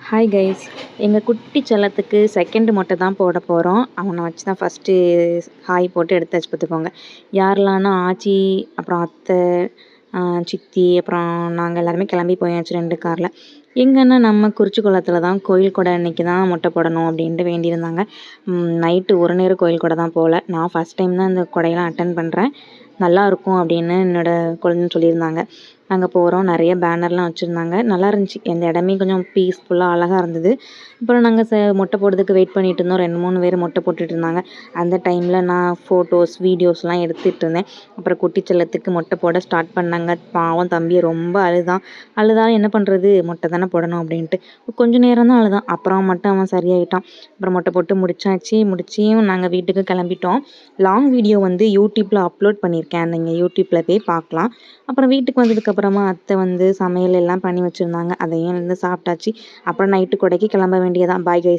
Hi guys. எங்கள் குட்டி செல்லத்துக்கு செகண்ட் மொட்டை தான் போட போகிறோம். அவனை வச்சு தான் ஃபஸ்ட்டு ஹாய் போட்டு எடுத்தாச்சு பார்த்துக்கோங்க. யாரெல்லாம்னா ஆச்சி, அப்புறம் அத்தை, சித்தி, அப்புறம் நாங்கள் எல்லாருமே கிளம்பி போயாச்சு 2 காரில். எங்கன்னா நம்ம குறிச்சி குளத்தில் தான் கோயில் கொடை அன்னைக்கு தான் மொட்டை போடணும் அப்படின்ட்டு வேண்டியிருந்தாங்க. நைட்டு ஒரு நேரம் கோயில் கொடை தான் போகல. நான் ஃபஸ்ட் டைம் தான் இந்த கொடையெல்லாம் அட்டன் பண்ணுறேன். நல்லாயிருக்கும் அப்படின்னு என்னோடய குழந்தைன்னு சொல்லியிருந்தாங்க. நாங்கள் போகிறோம். நிறைய பேனர்லாம் வச்சுருந்தாங்க. நல்லா இருந்துச்சு. இந்த இடமே கொஞ்சம் பீஸ்ஃபுல்லாக அழகாக இருந்தது. அப்புறம் நாங்கள் மொட்டை போடுறதுக்கு வெயிட் பண்ணிகிட்டு இருந்தோம். 2-3 பேர் மொட்டை போட்டுட்டு இருந்தாங்க. அந்த டைமில் நான் ஃபோட்டோஸ், வீடியோஸ்லாம் எடுத்துகிட்டு இருந்தேன். அப்புறம் குட்டி செல்லத்துக்கு மொட்டை போட ஸ்டார்ட் பண்ணாங்க. பாவம் தம்பி ரொம்ப அழுதாலும் என்ன பண்ணுறது, மொட்டை தானே போடணும் அப்படின்ட்டு. கொஞ்சம் நேரம் தான் அழுதான். அப்புறம் மட்டும் அவன் சரியாயிட்டான். அப்புறம் மொட்டை போட்டு முடிச்சியும் நாங்கள் வீட்டுக்கு கிளம்பிட்டோம். லாங் வீடியோ வந்து யூடியூப்பில் அப்லோட் பண்ணியிருக்கேன். நீங்கள் யூடியூப்பில் போய் பார்க்கலாம். அப்புறம் வீட்டுக்கு வந்ததுக்கப்புறமா அத்தை வந்து சமையல் எல்லாம் பண்ணி வச்சுருந்தாங்க. அதையும் சாப்பிட்டாச்சு. அப்புறம் நைட்டு கொடைக்கு கிளம்ப வேண்டியதான். Bye guys.